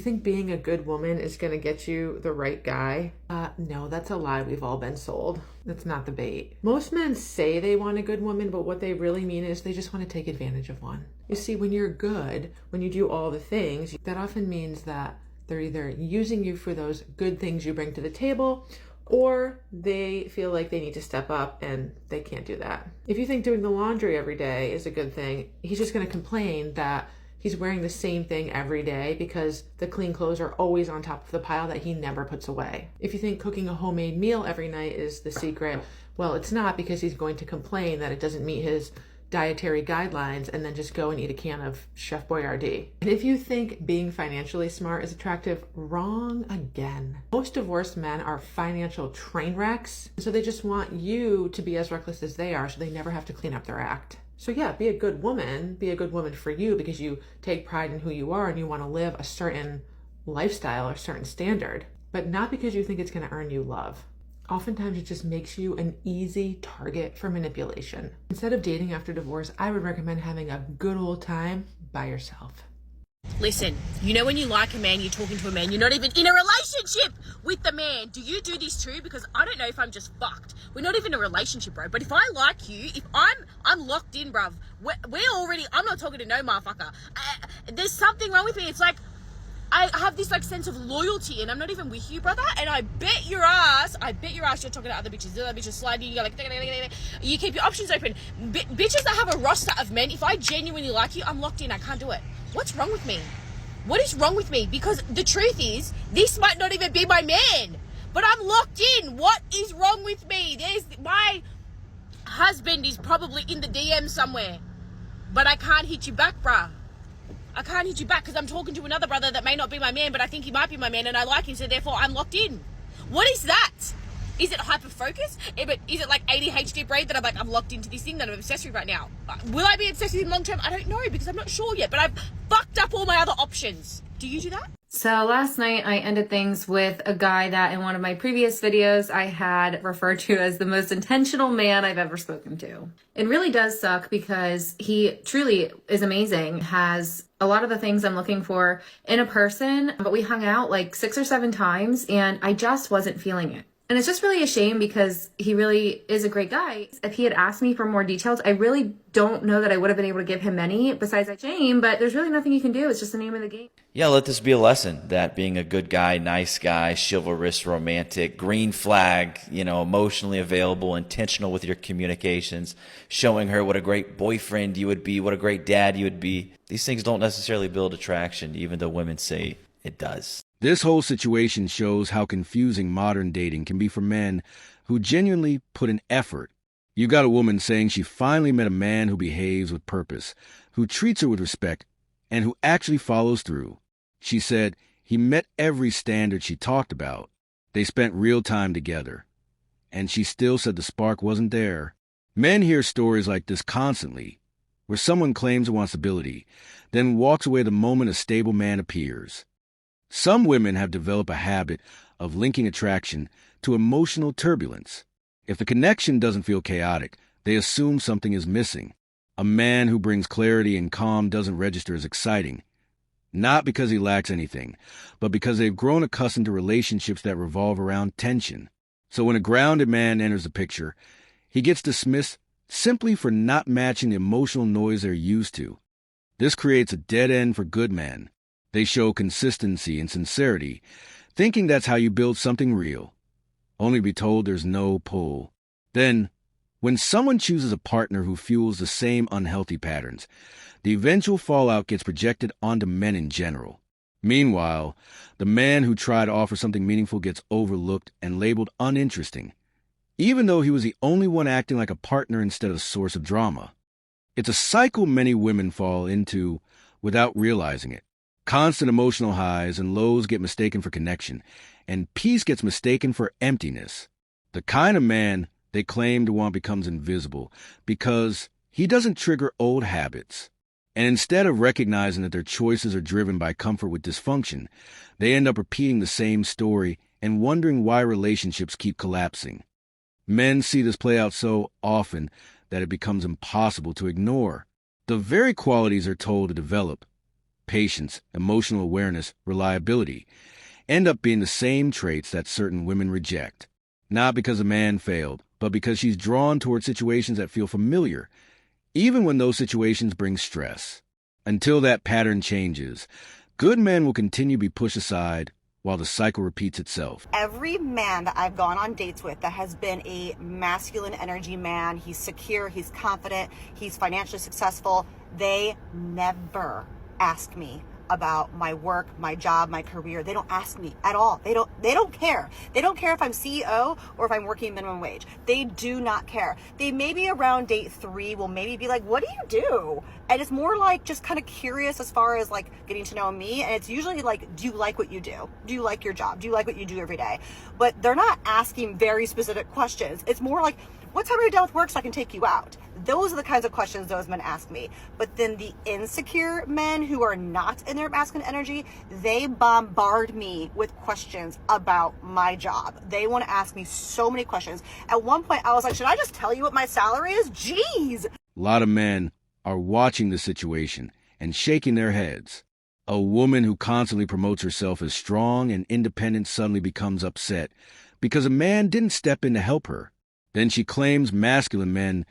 You think being a good woman is going to get you the right guy? No, that's a lie we've all been sold. That's not the bait. Most men say they want a good woman, but what they really mean is they just want to take advantage of one. You see, when you're good, when you do all the things, that often means that they're either using you for those good things you bring to the table, or they feel like they need to step up and they can't do that. If you think doing the laundry every day is a good thing, he's just going to complain that he's wearing the same thing every day because the clean clothes are always on top of the pile that he never puts away. If you think cooking a homemade meal every night is the secret, well, it's not, because he's going to complain that it doesn't meet his dietary guidelines and then just go and eat a can of Chef Boyardee. And if you think being financially smart is attractive, wrong again. Most divorced men are financial train wrecks, so they just want you to be as reckless as they are so they never have to clean up their act. So yeah, be a good woman for you because you take pride in who you are and you want to live a certain lifestyle or certain standard, but not because you think it's going to earn you love. Oftentimes it just makes you an easy target for manipulation. Instead of dating after divorce, I would recommend having a good old time by yourself. Listen, you know when you like a man, you're talking to a man, you're not even in a relationship with the man. Do you do this too? Because I don't know if I'm just fucked. We're not even in a relationship, bro. But if I like you, if I'm locked in, bruv. We're already, I'm not talking to no motherfucker. There's something wrong with me. It's like, I have this like sense of loyalty and I'm not even with you, brother. And I bet your ass you're talking to other bitches. The other bitches sliding, you go like, you keep your options open. Bitches that have a roster of men, if I genuinely like you, I'm locked in. I can't do it. What's wrong with me? What is wrong with me? Because the truth is, this might not even be my man, but I'm locked in. What is wrong with me? My husband is probably in the DM somewhere, but I can't hit you back, bruh. I can't hit you back because I'm talking to another brother that may not be my man, but I think he might be my man and I like him, so therefore I'm locked in. What is that? Is it hyper-focus? Is it like ADHD brain that I'm locked into this thing that I'm obsessed with right now? Will I be obsessed with him long term? I don't know because I'm not sure yet, but I've fucked up all my other options. Do you do that? So last night I ended things with a guy that in one of my previous videos I had referred to as the most intentional man I've ever spoken to. It really does suck because he truly is amazing, has a lot of the things I'm looking for in a person, but we hung out like 6 or 7 times and I just wasn't feeling it. And it's just really a shame because he really is a great guy. If he had asked me for more details, I really don't know that I would have been able to give him many besides that shame, but there's really nothing you can do. It's just the name of the game. Yeah, let this be a lesson that being a good guy, nice guy, chivalrous, romantic, green flag, emotionally available, intentional with your communications, showing her what a great boyfriend you would be, what a great dad you would be. These things don't necessarily build attraction, even though women say it does. This whole situation shows how confusing modern dating can be for men who genuinely put in effort. You got a woman saying she finally met a man who behaves with purpose, who treats her with respect, and who actually follows through. She said he met every standard she talked about. They spent real time together. And she still said the spark wasn't there. Men hear stories like this constantly, where someone claims to want stability, then walks away the moment a stable man appears. Some women have developed a habit of linking attraction to emotional turbulence. If the connection doesn't feel chaotic, they assume something is missing. A man who brings clarity and calm doesn't register as exciting, not because he lacks anything, but because they've grown accustomed to relationships that revolve around tension. So when a grounded man enters the picture, he gets dismissed simply for not matching the emotional noise they're used to. This creates a dead end for good men. They show consistency and sincerity, thinking that's how you build something real, only to be told there's no pull. Then, when someone chooses a partner who fuels the same unhealthy patterns, the eventual fallout gets projected onto men in general. Meanwhile, the man who tried to offer something meaningful gets overlooked and labeled uninteresting, even though he was the only one acting like a partner instead of a source of drama. It's a cycle many women fall into without realizing it. Constant emotional highs and lows get mistaken for connection, and peace gets mistaken for emptiness. The kind of man they claim to want becomes invisible because he doesn't trigger old habits. And instead of recognizing that their choices are driven by comfort with dysfunction, they end up repeating the same story and wondering why relationships keep collapsing. Men see this play out so often that it becomes impossible to ignore. The very qualities they're told to develop, patience, emotional awareness, reliability, end up being the same traits that certain women reject. Not because a man failed, but because she's drawn toward situations that feel familiar, even when those situations bring stress. Until that pattern changes, good men will continue to be pushed aside while the cycle repeats itself. Every man that I've gone on dates with that has been a masculine energy man, he's secure, he's confident, he's financially successful, they never ask me about my work, my job, my career. They don't ask me at all. They don't care. They don't care if I'm CEO or if I'm working minimum wage. They do not care. They maybe around date 3 will maybe be like, what do you do? And it's more like just kind of curious as far as like getting to know me. And it's usually like, do you like what you do? Do you like your job? Do you like what you do every day? But they're not asking very specific questions. It's more like, what time are you done with work so I can take you out? Those are the kinds of questions those men ask me. But then the insecure men who are not in their masculine energy, they bombard me with questions about my job. They want to ask me so many questions. At one point, I was like, should I just tell you what my salary is? Jeez. A lot of men are watching the situation and shaking their heads. A woman who constantly promotes herself as strong and independent suddenly becomes upset because a man didn't step in to help her. Then she claims masculine men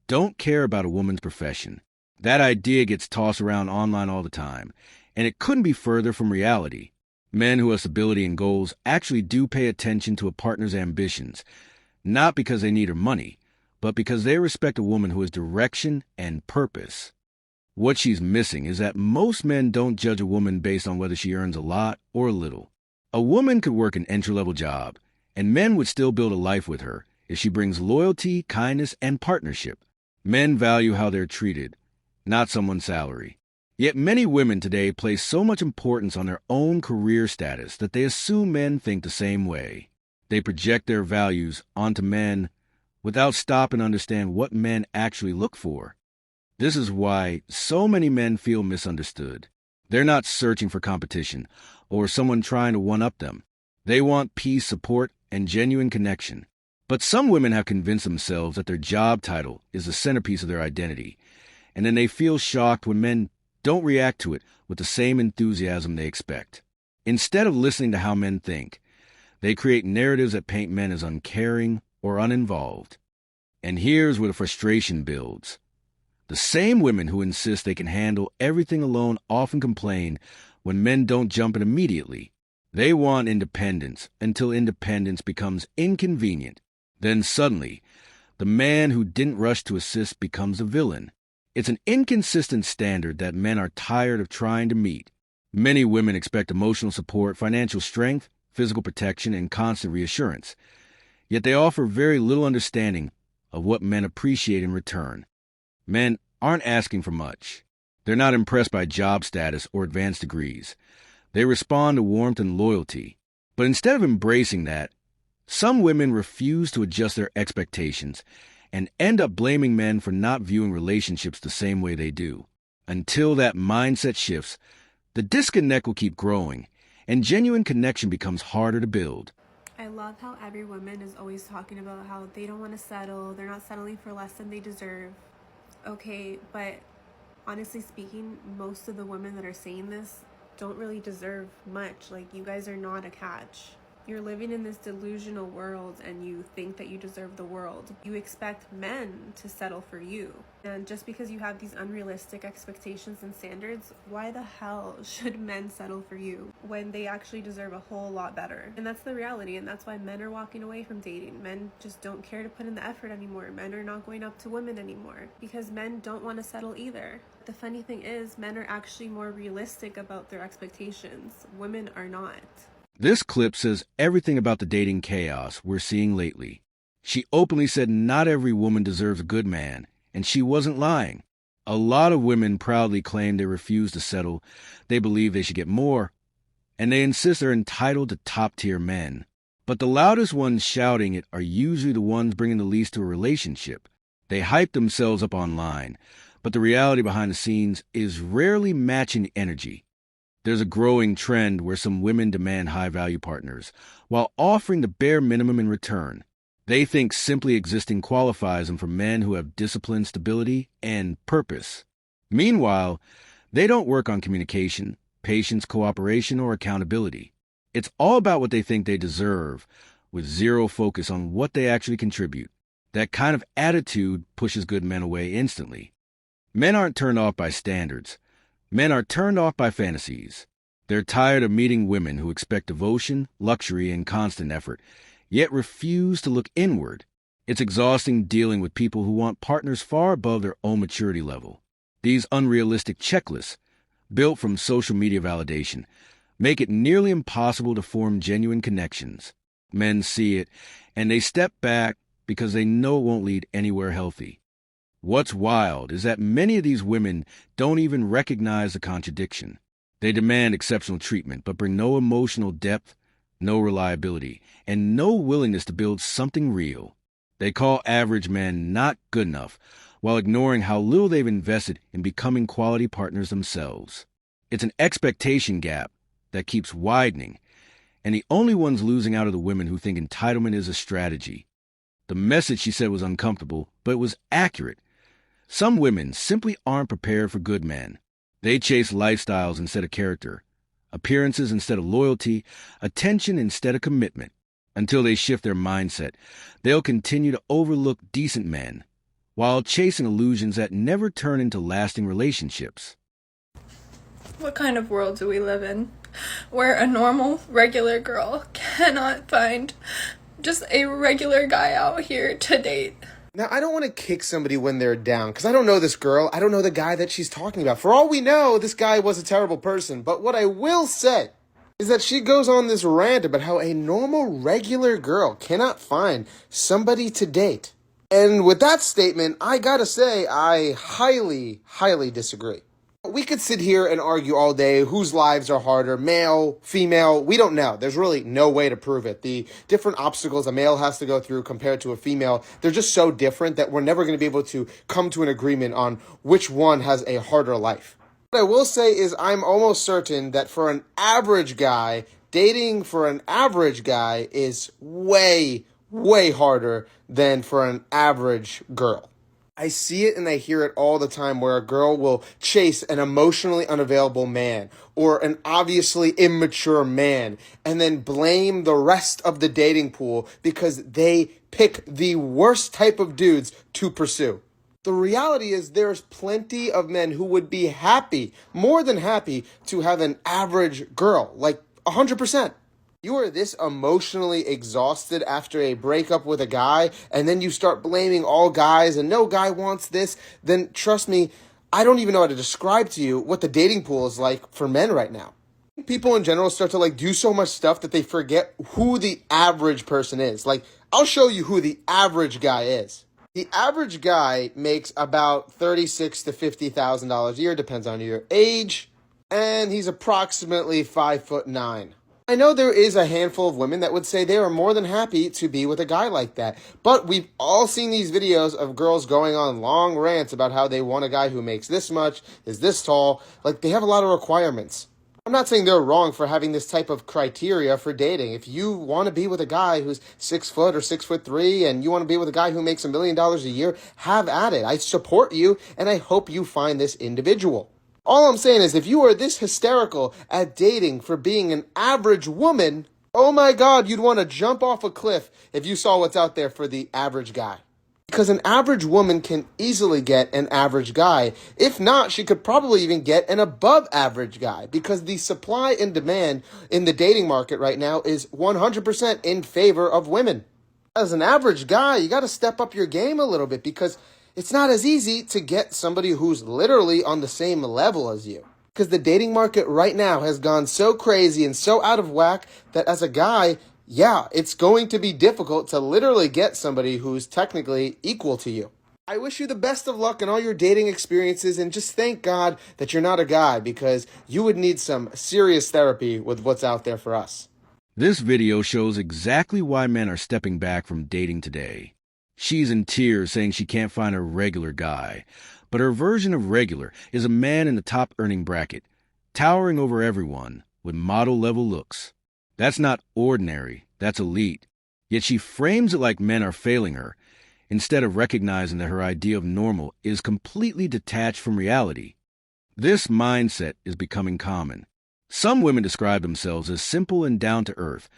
don't care about a woman's profession. That idea gets tossed around online all the time, and it couldn't be further from reality. Men who have stability and goals actually do pay attention to a partner's ambitions, not because they need her money, but because they respect a woman who has direction and purpose. What she's missing is that most men don't judge a woman based on whether she earns a lot or a little. A woman could work an entry-level job, and men would still build a life with her if she brings loyalty, kindness, and partnership. Men value how they're treated, not someone's salary. Yet many women today place so much importance on their own career status that they assume men think the same way. They project their values onto men without stopping to understand what men actually look for. This is why so many men feel misunderstood. They're not searching for competition or someone trying to one-up them. They want peace, support, and genuine connection. But some women have convinced themselves that their job title is the centerpiece of their identity, and then they feel shocked when men don't react to it with the same enthusiasm they expect. Instead of listening to how men think, they create narratives that paint men as uncaring or uninvolved. And here's where the frustration builds. The same women who insist they can handle everything alone often complain when men don't jump in immediately. They want independence until independence becomes inconvenient. Then suddenly, the man who didn't rush to assist becomes a villain. It's an inconsistent standard that men are tired of trying to meet. Many women expect emotional support, financial strength, physical protection, and constant reassurance. Yet they offer very little understanding of what men appreciate in return. Men aren't asking for much. They're not impressed by job status or advanced degrees. They respond to warmth and loyalty. But instead of embracing that, some women refuse to adjust their expectations and end up blaming men for not viewing relationships the same way they do. Until that mindset shifts, the disconnect will keep growing, and genuine connection becomes harder to build. I love how every woman is always talking about how they don't want to settle, they're not settling for less than they deserve. Okay, but honestly speaking, most of the women that are saying this don't really deserve much. Like, you guys are not a catch. You're living in this delusional world and you think that you deserve the world. You expect men to settle for you. And just because you have these unrealistic expectations and standards, why the hell should men settle for you when they actually deserve a whole lot better? And that's the reality, and that's why men are walking away from dating. Men just don't care to put in the effort anymore. Men are not going up to women anymore because men don't want to settle either. The funny thing is, men are actually more realistic about their expectations. Women are not. This clip says everything about the dating chaos we're seeing lately. She openly said not every woman deserves a good man, and she wasn't lying. A lot of women proudly claim they refuse to settle, they believe they should get more, and they insist they're entitled to top-tier men. But the loudest ones shouting it are usually the ones bringing the least to a relationship. They hype themselves up online, but the reality behind the scenes is rarely matching the energy. There's a growing trend where some women demand high-value partners, while offering the bare minimum in return. They think simply existing qualifies them for men who have discipline, stability, and purpose. Meanwhile, They don't work on communication, patience, cooperation, or accountability. It's all about what they think they deserve, with zero focus on what they actually contribute. That kind of attitude pushes good men away instantly. Men aren't turned off by standards. Men are turned off by fantasies. They're tired of meeting women who expect devotion, luxury, and constant effort, yet refuse to look inward. It's exhausting dealing with people who want partners far above their own maturity level. These unrealistic checklists, built from social media validation, make it nearly impossible to form genuine connections. Men see it, and they step back because they know it won't lead anywhere healthy. What's wild is that many of these women don't even recognize the contradiction. They demand exceptional treatment, but bring no emotional depth, no reliability, and no willingness to build something real. They call average men not good enough, while ignoring how little they've invested in becoming quality partners themselves. It's an expectation gap that keeps widening, and the only ones losing out are the women who think entitlement is a strategy. The message she said was uncomfortable, but it was accurate. Some women simply aren't prepared for good men. They chase lifestyles instead of character, appearances instead of loyalty, attention instead of commitment. Until they shift their mindset, they'll continue to overlook decent men, while chasing illusions that never turn into lasting relationships. What kind of world do we live in, where a normal, regular girl cannot find just a regular guy out here to date? Now, I don't want to kick somebody when they're down, because I don't know this girl. I don't know the guy that she's talking about. For all we know, this guy was a terrible person. But what I will say is that she goes on this rant about how a normal, regular girl cannot find somebody to date. And with that statement, I gotta say, I highly, highly disagree. We could sit here and argue all day whose lives are harder, male, female, we don't know. There's really no way to prove it. The different obstacles a male has to go through compared to a female, they're just so different that we're never going to be able to come to an agreement on which one has a harder life. What I will say is I'm almost certain that for an average guy, dating for an average guy is way, way harder than for an average girl. I see it and I hear it all the time where a girl will chase an emotionally unavailable man or an obviously immature man and then blame the rest of the dating pool because they pick the worst type of dudes to pursue. The reality is there's plenty of men who would be happy, more than happy, to have an average girl, like 100%. You are this emotionally exhausted after a breakup with a guy, and then you start blaming all guys, and no guy wants this, then trust me, I don't even know how to describe to you what the dating pool is like for men right now. People in general start to do so much stuff that they forget who the average person is. I'll show you who the average guy is. The average guy makes about $36,000 to $50,000 a year, depends on your age, and he's approximately 5'9". I know there is a handful of women that would say they are more than happy to be with a guy like that. But we've all seen these videos of girls going on long rants about how they want a guy who makes this much, is this tall. They have a lot of requirements. I'm not saying they're wrong for having this type of criteria for dating. If you want to be with a guy who's 6 foot or 6'3" and you want to be with a guy who makes $1 million a year, have at it. I support you and I hope you find this individual. All I'm saying is if you are this hysterical at dating for being an average woman, oh my God, you'd want to jump off a cliff if you saw what's out there for the average guy. Because an average woman can easily get an average guy. If not, she could probably even get an above average guy because the supply and demand in the dating market right now is 100% in favor of women. As an average guy, you got to step up your game a little bit because it's not as easy to get somebody who's literally on the same level as you. Because the dating market right now has gone so crazy and so out of whack that as a guy, yeah, it's going to be difficult to literally get somebody who's technically equal to you. I wish you the best of luck in all your dating experiences and just thank God that you're not a guy because you would need some serious therapy with what's out there for us. This video shows exactly why men are stepping back from dating today. She's in tears saying she can't find a regular guy, but her version of regular is a man in the top earning bracket, towering over everyone with model-level looks. That's not ordinary, that's elite. Yet she frames it like men are failing her, instead of recognizing that her idea of normal is completely detached from reality. This mindset is becoming common. Some women describe themselves as simple and down to earth,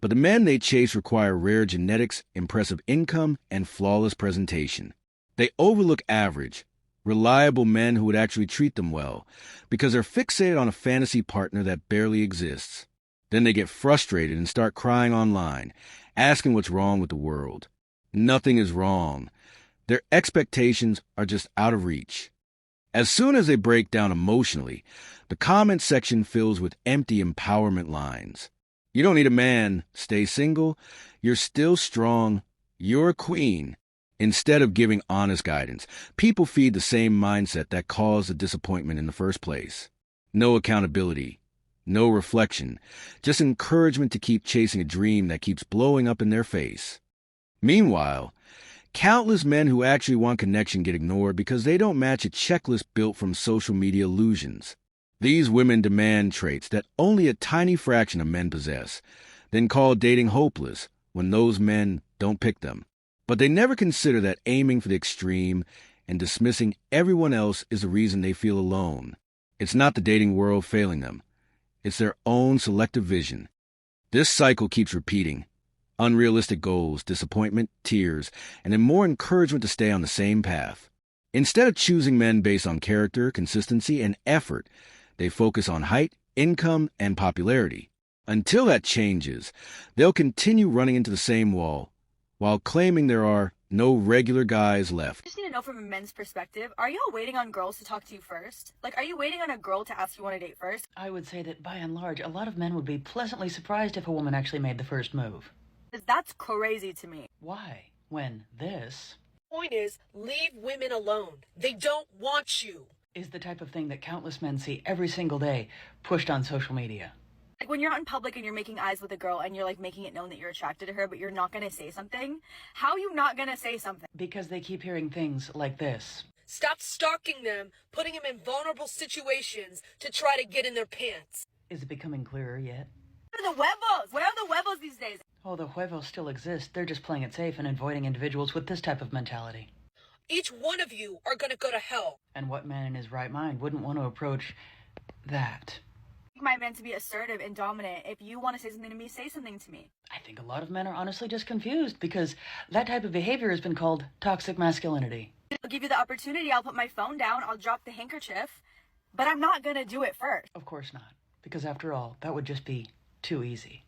but the men they chase require rare genetics, impressive income, and flawless presentation. They overlook average, reliable men who would actually treat them well because they're fixated on a fantasy partner that barely exists. Then they get frustrated and start crying online, asking what's wrong with the world. Nothing is wrong. Their expectations are just out of reach. As soon as they break down emotionally, the comment section fills with empty empowerment lines. You don't need a man. Stay single. You're still strong. You're a queen. Instead of giving honest guidance, people feed the same mindset that caused the disappointment in the first place. No accountability. No reflection. Just encouragement to keep chasing a dream that keeps blowing up in their face. Meanwhile, countless men who actually want connection get ignored because they don't match a checklist built from social media illusions. These women demand traits that only a tiny fraction of men possess, then call dating hopeless when those men don't pick them. But they never consider that aiming for the extreme and dismissing everyone else is the reason they feel alone. It's not the dating world failing them. It's their own selective vision. This cycle keeps repeating. Unrealistic goals, disappointment, tears, and then more encouragement to stay on the same path. Instead of choosing men based on character, consistency, and effort, they focus on height, income, and popularity. Until that changes, they'll continue running into the same wall, while claiming there are no regular guys left. I just need to know from a men's perspective, are y'all waiting on girls to talk to you first? Like, are you waiting on a girl to ask you on a date first? I would say that by and large, a lot of men would be pleasantly surprised if a woman actually made the first move. That's crazy to me. Why? When this Point is, leave women alone. They don't want you. is the type of thing that countless men see every single day pushed on social media. Like when you're out in public and you're making eyes with a girl and you're like making it known that you're attracted to her, but you're not going to say something. How are you not going to say something? Because they keep hearing things like this. Stop stalking them, putting them in vulnerable situations to try to get in their pants. Is it becoming clearer yet? What are the huevos? What are the huevos these days? Oh, the huevos still exist. They're just playing it safe and avoiding individuals with this type of mentality. Each one of you are going to go to hell. And what man in his right mind wouldn't want to approach that? My man to be assertive and dominant. If you want to say something to me, say something to me. I think a lot of men are honestly just confused because that type of behavior has been called toxic masculinity. I'll give you the opportunity. I'll put my phone down. I'll drop the handkerchief. But I'm not going to do it first. Of course not. Because after all, that would just be too easy.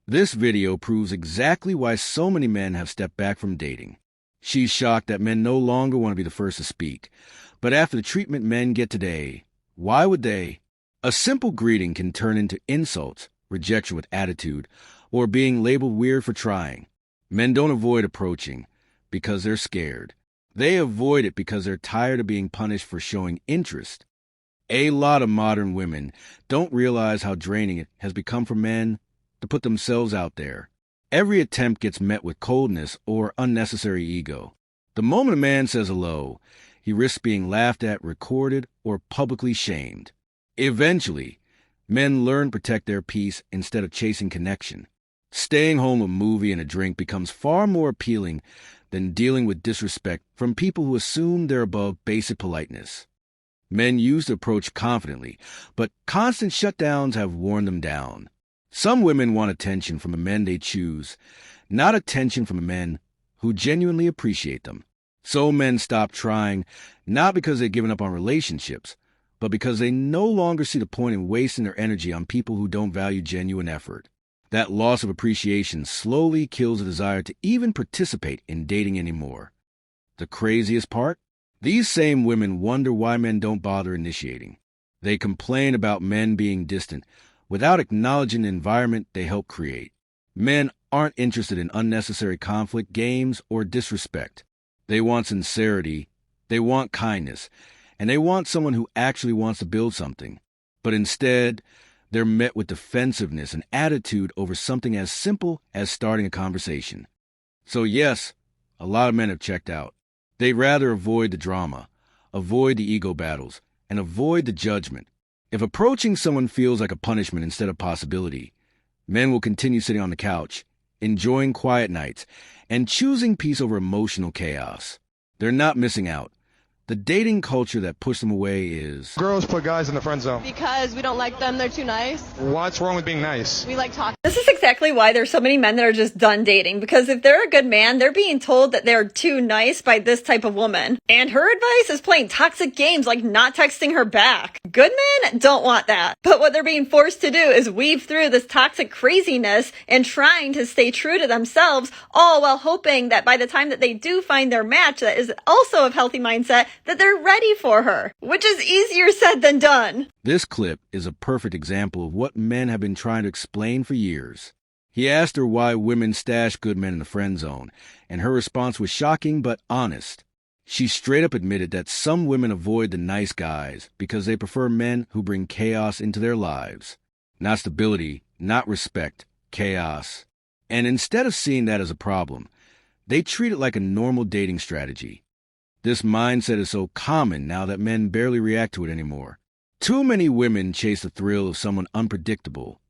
This video proves exactly why so many men have stepped back from dating. She's shocked that men no longer want to be the first to speak. But after the treatment men get today, why would they? A simple greeting can turn into insults, rejection with attitude, or being labeled weird for trying. Men don't avoid approaching because they're scared. They avoid it because they're tired of being punished for showing interest. A lot of modern women don't realize how draining it has become for men to put themselves out there. Every attempt gets met with coldness or unnecessary ego. The moment a man says hello, he risks being laughed at, recorded, or publicly shamed. Eventually, men learn to protect their peace instead of chasing connection. Staying home with a movie and a drink becomes far more appealing than dealing with disrespect from people who assume they're above basic politeness. Men used to approach confidently, but constant shutdowns have worn them down. Some women want attention from the men they choose, not attention from the men who genuinely appreciate them. So men stop trying, not because they've given up on relationships, but because they no longer see the point in wasting their energy on people who don't value genuine effort. That loss of appreciation slowly kills the desire to even participate in dating anymore. The craziest part? These same women wonder why men don't bother initiating. They complain about men being distant without acknowledging the environment they help create. Men aren't interested in unnecessary conflict, games, or disrespect. They want sincerity, they want kindness, and they want someone who actually wants to build something. But instead, they're met with defensiveness and attitude over something as simple as starting a conversation. So yes, a lot of men have checked out. They'd rather avoid the drama, avoid the ego battles, and avoid the judgment. If approaching someone feels like a punishment instead of possibility, men will continue sitting on the couch, enjoying quiet nights, and choosing peace over emotional chaos. They're not missing out. The dating culture that pushed them away is... Girls put guys in the friend zone. Because we don't like them, they're too nice. What's wrong with being nice? We like talking. This is exactly why there's so many men that are just done dating, because if they're a good man, they're being told that they're too nice by this type of woman. And her advice is playing toxic games like not texting her back. Good men don't want that. But what they're being forced to do is weave through this toxic craziness and trying to stay true to themselves, all while hoping that by the time that they do find their match that is also of healthy mindset, that they're ready for her, which is easier said than done. This clip is a perfect example of what men have been trying to explain for years. He asked her why women stash good men in the friend zone, and her response was shocking but honest. She straight up admitted that some women avoid the nice guys because they prefer men who bring chaos into their lives. Not stability, not respect, chaos. And instead of seeing that as a problem, they treat it like a normal dating strategy. This mindset is so common now that men barely react to it anymore. Too many women chase the thrill of someone unpredictable,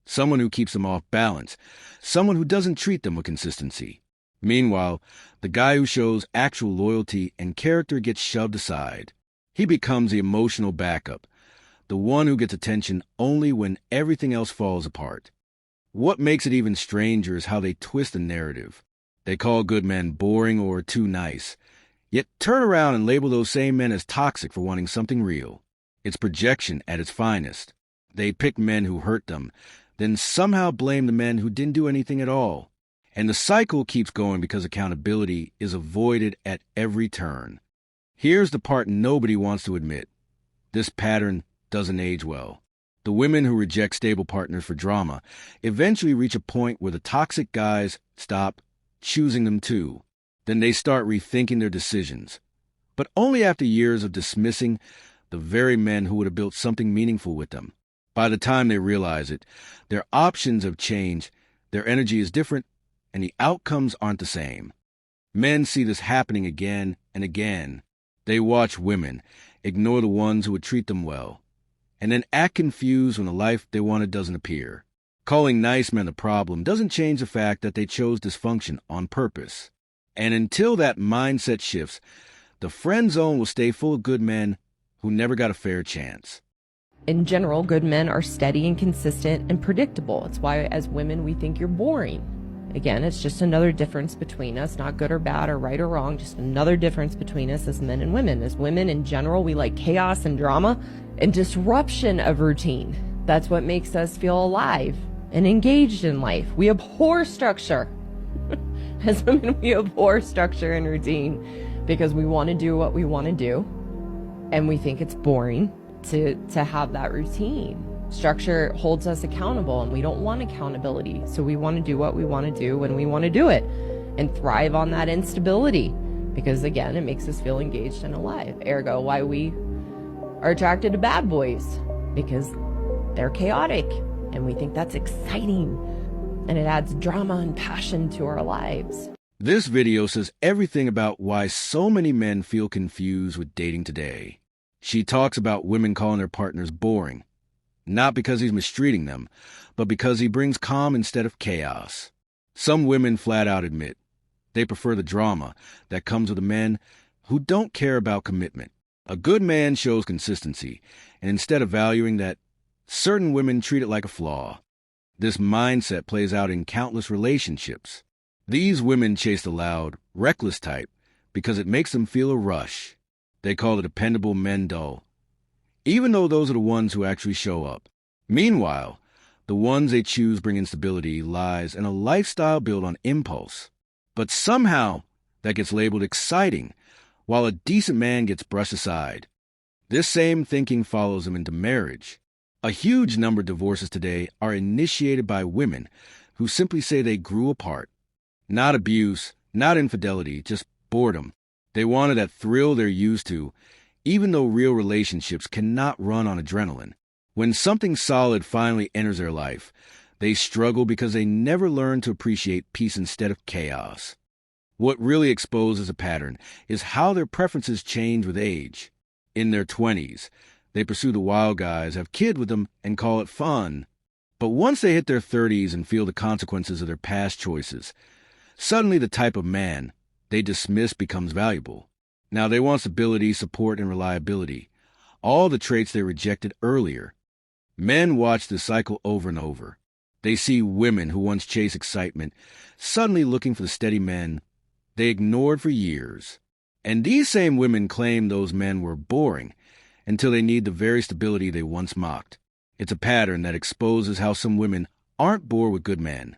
someone who keeps them off balance, someone who doesn't treat them with consistency. Meanwhile, the guy who shows actual loyalty and character gets shoved aside. He becomes the emotional backup, the one who gets attention only when everything else falls apart. What makes it even stranger is how they twist the narrative. They call good men boring or too nice, yet turn around and label those same men as toxic for wanting something real. It's projection at its finest. They pick men who hurt them, then somehow blame the men who didn't do anything at all. And the cycle keeps going because accountability is avoided at every turn. Here's the part nobody wants to admit. This pattern doesn't age well. The women who reject stable partners for drama eventually reach a point where the toxic guys stop choosing them too. Then they start rethinking their decisions. But only after years of dismissing the very men who would have built something meaningful with them. By the time they realize it, their options have changed, their energy is different, and the outcomes aren't the same. Men see this happening again and again. They watch women, ignore the ones who would treat them well, and then act confused when the life they wanted doesn't appear. Calling nice men the problem doesn't change the fact that they chose dysfunction on purpose. And until that mindset shifts, the friend zone will stay full of good men who never got a fair chance. In general, good men are steady and consistent and predictable. It's why, as women, we think you're boring. Again, it's just another difference between us, not good or bad or right or wrong, just another difference between us as men and women. As women, in general, we like chaos and drama and disruption of routine. That's what makes us feel alive and engaged in life. We abhor structure. As women, we abhor structure and routine because we want to do what we want to do, and we think it's boring to have that routine. Structure holds us accountable, and we don't want accountability, so we want to do what we want to do when we want to do it and thrive on that instability because, again, it makes us feel engaged and alive. Ergo, why we are attracted to bad boys, because they're chaotic and we think that's exciting and it adds drama and passion to our lives. This video says everything about why so many men feel confused with dating today. She talks about women calling their partners boring, not because he's mistreating them, but because he brings calm instead of chaos. Some women flat out admit they prefer the drama that comes with the men who don't care about commitment. A good man shows consistency, and instead of valuing that, certain women treat it like a flaw. This mindset plays out in countless relationships. These women chase the loud, reckless type because it makes them feel a rush. They call the dependable men dull, even though those are the ones who actually show up. Meanwhile, the ones they choose bring instability, lies, and a lifestyle built on impulse. But somehow, that gets labeled exciting, while a decent man gets brushed aside. This same thinking follows them into marriage. A huge number of divorces today are initiated by women who simply say they grew apart. Not abuse, not infidelity, just boredom. They wanted that thrill they're used to, even though real relationships cannot run on adrenaline. When something solid finally enters their life, they struggle because they never learn to appreciate peace instead of chaos. What really exposes a pattern is how their preferences change with age. In their 20s, they pursue the wild guys, have kids with them, and call it fun. But once they hit their 30s and feel the consequences of their past choices, suddenly the type of man they dismiss becomes valuable. Now, they want stability, support, and reliability, all the traits they rejected earlier. Men watch this cycle over and over. They see women who once chased excitement suddenly looking for the steady men they ignored for years. And these same women claim those men were boring until they need the very stability they once mocked. It's a pattern that exposes how some women aren't bored with good men.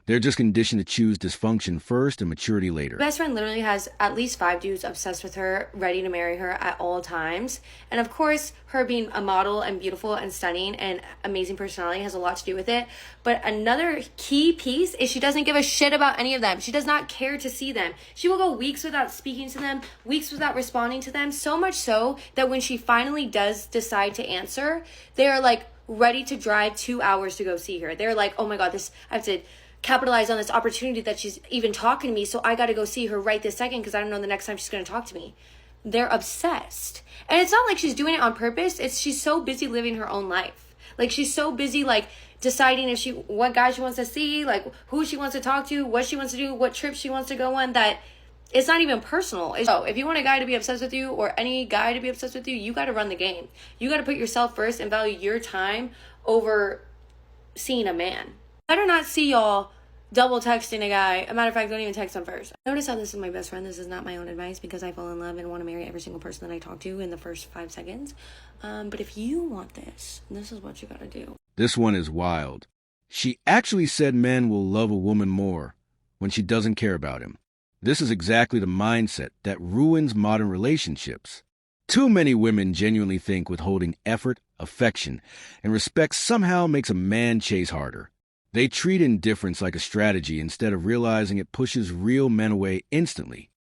They're just conditioned to choose dysfunction first and maturity later. My best friend literally has at least 5 dudes obsessed with her, ready to marry her at all times. And of course, her being a model and beautiful and stunning and amazing personality has a lot to do with it. But another key piece is she doesn't give a shit about any of them. She does not care to see them. She will go weeks without speaking to them, weeks without responding to them. So much so that when she finally does decide to answer, they are like ready to drive 2 hours to go see her. They're like, oh my God, I have to capitalize on this opportunity that she's even talking to me, so I got to go see her right this second because I don't know the next time she's going to talk to me. They're obsessed. And it's not like she's doing it on purpose. She's so busy living her own life. Like, she's so busy, like, deciding what guy she wants to see, like, who she wants to talk to, what she wants to do, what trip she wants to go on, that it's not even personal. So if you want a guy to be obsessed with you or any guy to be obsessed with you, you got to run the game. You got to put yourself first and value your time over seeing a man. I do not see y'all double texting a guy. As a matter of fact, don't even text him first. Notice how this is my best friend. This is not my own advice because I fall in love and want to marry every single person that I talk to in the first 5 seconds. But if you want this is what you gotta do. This one is wild. She actually said men will love a woman more when she doesn't care about him. This is exactly the mindset that ruins modern relationships. Too many women genuinely think withholding effort, affection, and respect somehow makes a man chase harder. They treat indifference like a strategy instead of realizing it pushes real men away instantly.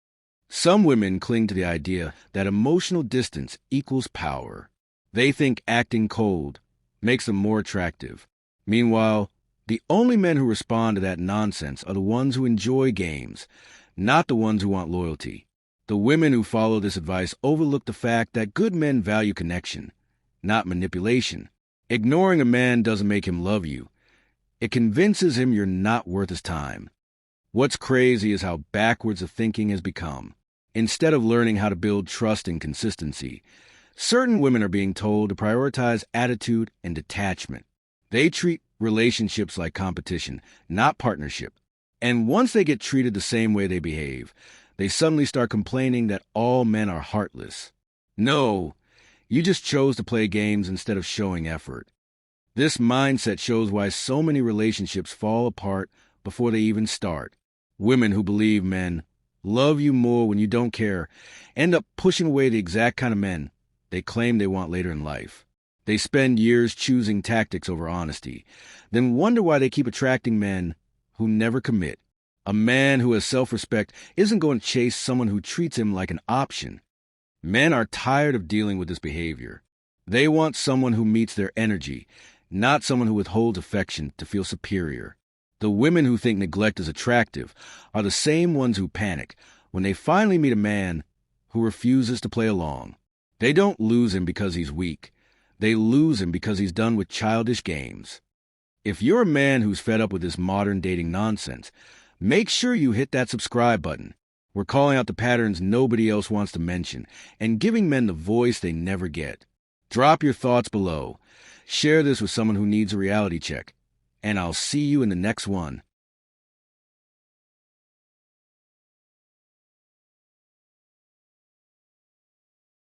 Some women cling to the idea that emotional distance equals power. They think acting cold makes them more attractive. Meanwhile, the only men who respond to that nonsense are the ones who enjoy games, not the ones who want loyalty. The women who follow this advice overlook the fact that good men value connection, not manipulation. Ignoring a man doesn't make him love you. It convinces him you're not worth his time. What's crazy is how backwards the thinking has become. Instead of learning how to build trust and consistency, certain women are being told to prioritize attitude and detachment. They treat relationships like competition, not partnership. And once they get treated the same way they behave, they suddenly start complaining that all men are heartless. No, you just chose to play games instead of showing effort. This mindset shows why so many relationships fall apart before they even start. Women who believe men love you more when you don't care end up pushing away the exact kind of men they claim they want later in life. They spend years choosing tactics over honesty, then wonder why they keep attracting men who never commit. A man who has self-respect isn't going to chase someone who treats him like an option. Men are tired of dealing with this behavior. They want someone who meets their energy, not someone who withholds affection to feel superior. The women who think neglect is attractive are the same ones who panic when they finally meet a man who refuses to play along. They don't lose him because he's weak. They lose him because he's done with childish games. If you're a man who's fed up with this modern dating nonsense, make sure you hit that subscribe button. We're calling out the patterns nobody else wants to mention and giving men the voice they never get. Drop your thoughts below. Share this with someone who needs a reality check. And I'll see you in the next one.